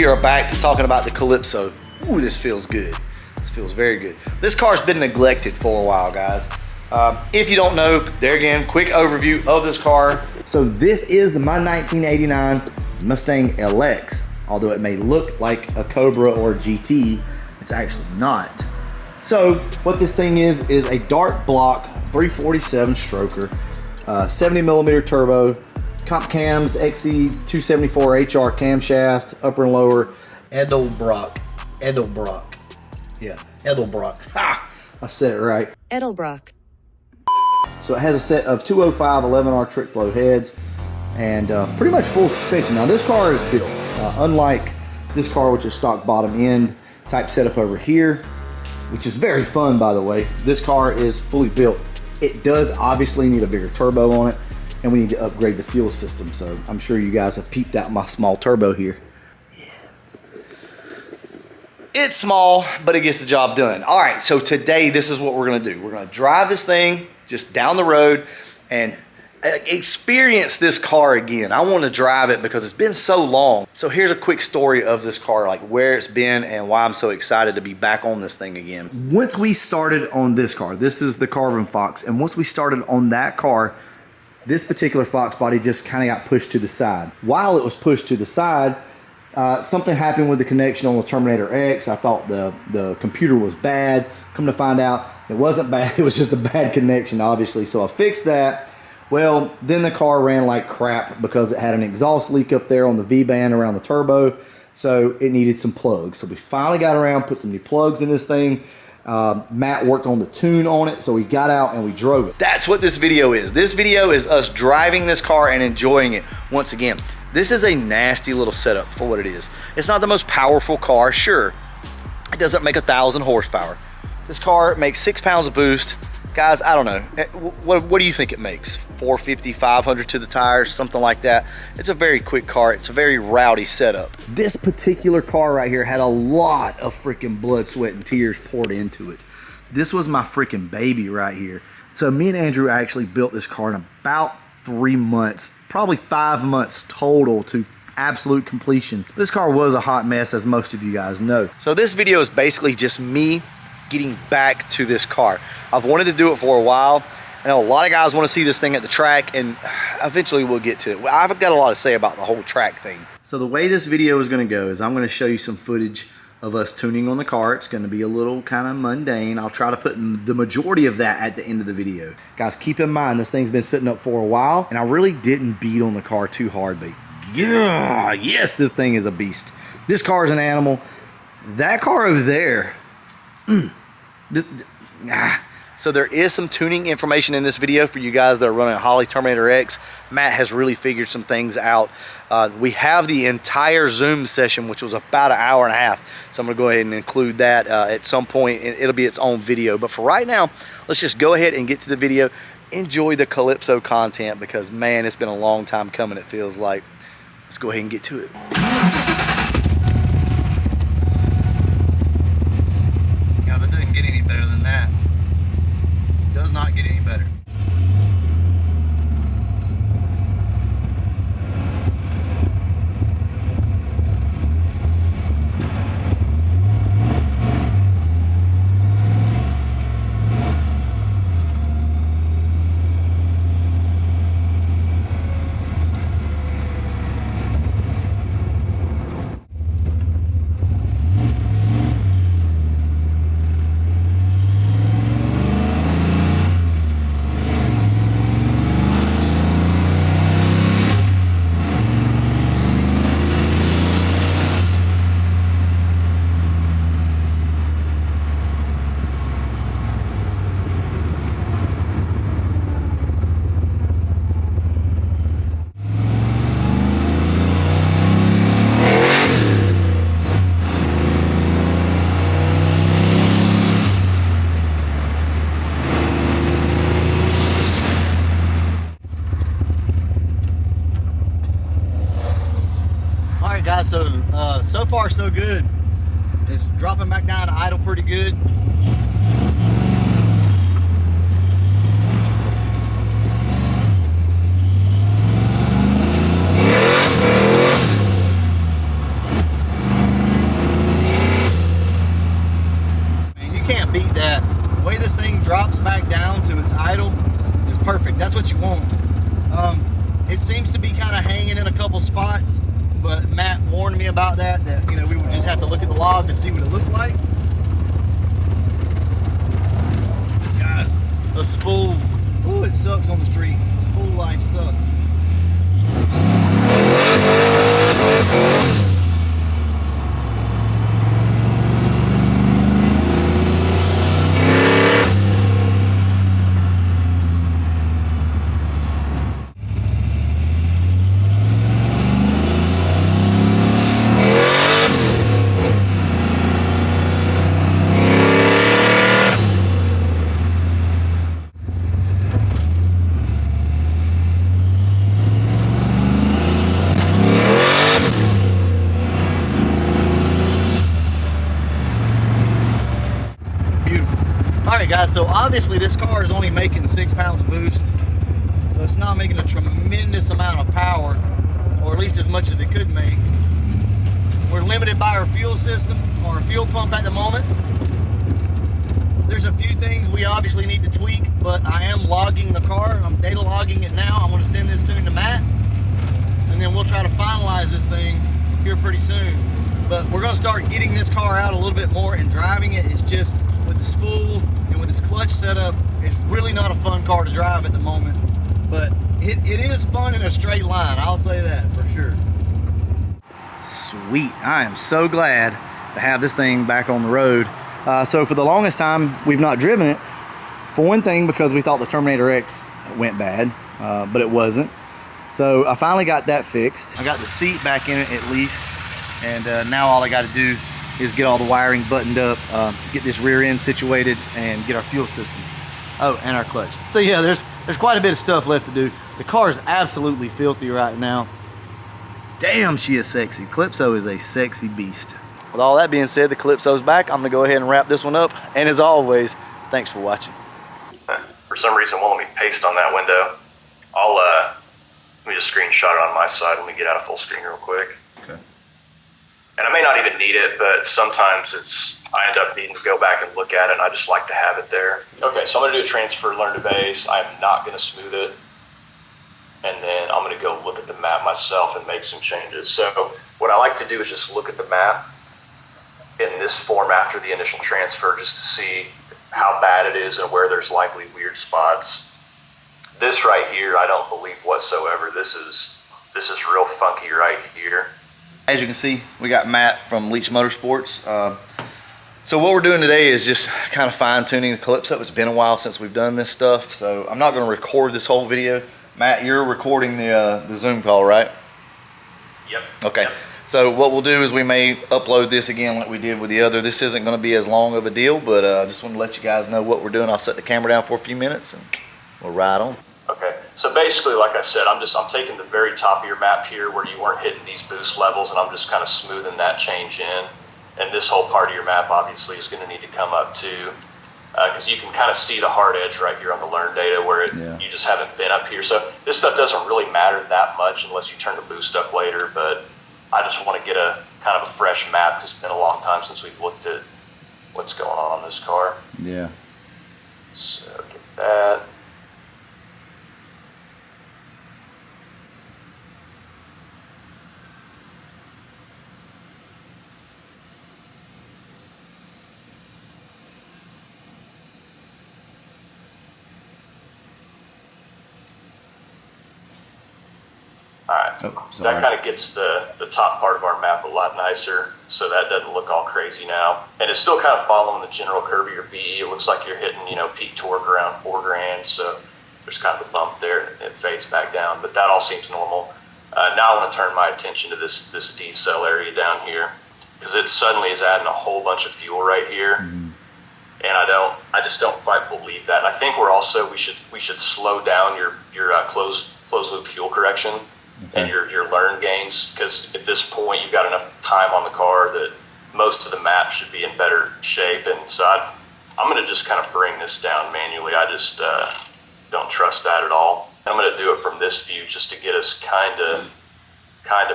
we are back to talking about the Calypso. Ooh, this feels good. This feels very good. This car's been neglected for a while, guys. If you don't know, there again, quick overview of this car. So this is my 1989 Mustang LX. Although it may look like a Cobra or a GT, it's actually not. So what this thing is a dark block 347 stroker, 70mm turbo, comp cams, XC274 HR camshaft, upper and lower, Edelbrock. Yeah, Edelbrock. Ha! I said it right. Edelbrock. So it has a set of 205 11R trick flow heads and pretty much full suspension. Now this car is built, unlike this car, which is stock bottom end type setup over here, which is very fun, by the way. This car is fully built. It does obviously need a bigger turbo on it, and we need to upgrade the fuel system. So I'm sure you guys have peeped out my small turbo here. Yeah. It's small, but it gets the job done. All right, so today this is what we're gonna do. We're gonna drive this thing just down the road and experience this car again. I want to drive it because it's been so long. So here's a quick story of this car, like where it's been and why I'm so excited to be back on this thing again. Once we started on this car, this is the Carbon Fox, and once we started on that car, this particular Fox body just kind of got pushed to the side. While it was pushed to the side, something happened with the connection on the Terminator X. I thought the computer was bad. Come to find out, it wasn't bad. It was just a bad connection, obviously. So I fixed that. Well, then the car ran like crap because it had an exhaust leak up there on the V-band around the turbo. So it needed some plugs. So we finally got around, put some new plugs in this thing. Matt worked on the tune on it, so we got out and we drove it. That's what this video is. This video is us driving this car and enjoying it. Once again, this is a nasty little setup for what it is. It's not the most powerful car, sure. It doesn't make 1,000 horsepower. This car makes 6 pounds of boost. Guys, I don't know. What do you think it makes? 450, 500 to the tires, something like that. It's a very quick car. It's a very rowdy setup. This particular car right here had a lot of freaking blood, sweat, and tears poured into it. This was my freaking baby right here. So me and Andrew actually built this car in about 3 months, probably 5 months total to absolute completion. This car was a hot mess, as most of you guys know. So this video is basically just me getting back to this car. I've wanted to do it for a while. I know a lot of guys want to see this thing at the track, and eventually we'll get to it. I've got a lot to say about the whole track thing. So the way this video is going to go is I'm going to show you some footage of us tuning on the car. It's going to be a little kind of mundane. I'll try to put the majority of that at the end of the video. Guys, keep in mind this thing's been sitting up for a while, and I really didn't beat on the car too hard, but yeah, yes, this thing is a beast. This car is an animal. That car over there, So there is some tuning information in this video for you guys that are running a Holley Terminator X. Matt has really figured some things out. We have the entire Zoom session, which was about an hour and a half. So I'm gonna go ahead and include that at some point. It'll be its own video. But for right now, let's just go ahead and get to the video. Enjoy the Calypso content because, man, it's been a long time coming, it feels like. Let's go ahead and get to it. Guys, it doesn't get any better than that. It does not get any better. Guys, so far so good. It's dropping back down to idle pretty good. of hanging in a couple spots, but Matt warned me about that, you know, we would just have to look at the log to see what it looked like. Guys, a spool, ooh, it sucks on the street. Spool life sucks. Alright guys, so obviously this car is only making 6 pounds of boost, so it's not making a tremendous amount of power, or at least as much as it could make. We're limited by our fuel system, or our fuel pump at the moment. There's a few things we obviously need to tweak, but I am logging the car. I'm data logging it now. I'm going to send this tune to Matt, and then we'll try to finalize this thing here pretty soon. But we're going to start getting this car out a little bit more and driving it. It's just with the spool and with this clutch setup, it's really not a fun car to drive at the moment. But it is fun in a straight line, I'll say that for sure. Sweet, I am so glad to have this thing back on the road. So for the longest time, we've not driven it. For one thing, because we thought the Terminator X went bad, but it wasn't. So I finally got that fixed. I got the seat back in it at least. And now all I got to do is get all the wiring buttoned up, get this rear end situated, and get our fuel system. Oh, and our clutch. So yeah, there's quite a bit of stuff left to do. The car is absolutely filthy right now. Damn, she is sexy. Calypso is a sexy beast. With all that being said, the Calypso's back. I'm gonna go ahead and wrap this one up. And as always, thanks for watching. For some reason, won't let me paste on that window. Let me just screenshot it on my side. Let me get out of full screen real quick. Okay. And I may not even need it, but sometimes I end up needing to go back and look at it, and I just like to have it there. Okay, so I'm gonna do a transfer, learn to base. I'm not gonna smooth it. And then I'm gonna go look at the map myself and make some changes. So what I like to do is just look at the map in this form after the initial transfer, just to see how bad it is and where there's likely weird spots. This right here, I don't believe whatsoever. This is real funky right here. As you can see, we got Matt from Leach Motorsports. So what we're doing today is just kind of fine tuning the Calypso. It's been a while since we've done this stuff, so I'm not gonna record this whole video. Matt, you're recording the Zoom call, right? Yep. Okay. Yep. So what we'll do is we may upload this again like we did with the other. This isn't going to be as long of a deal, but I just want to let you guys know what we're doing. I'll set the camera down for a few minutes and we'll ride on. Okay. So basically, like I said, I'm taking the very top of your map here where you weren't hitting these boost levels, and I'm just kind of smoothing that change in. And this whole part of your map obviously is going to need to come up too, because you can kind of see the hard edge right here on the learn data where you just haven't been up here. So this stuff doesn't really matter that much unless you turn the boost up later, but I just want to get a kind of a fresh map because it's been a long time since we've looked at what's going on this car. Yeah. So get that. Alright, so that kind of gets the top part of our map a lot nicer, so that doesn't look all crazy now. And it's still kind of following the general curve of your VE. It looks like you're hitting, peak torque around 4 grand, so there's kind of a bump there, and it fades back down, but that all seems normal. Now I want to turn my attention to this D cell area down here, because it suddenly is adding a whole bunch of fuel right here. Mm-hmm. And I just don't quite believe that. And I think we should slow down your closed loop fuel correction. Okay. And your learn gains, because at this point you've got enough time on the car that most of the map should be in better shape. And so I'm going to just kind of bring this down manually. I just don't trust that at all. I'm going to do it from this view just to get us kind of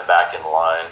back in line.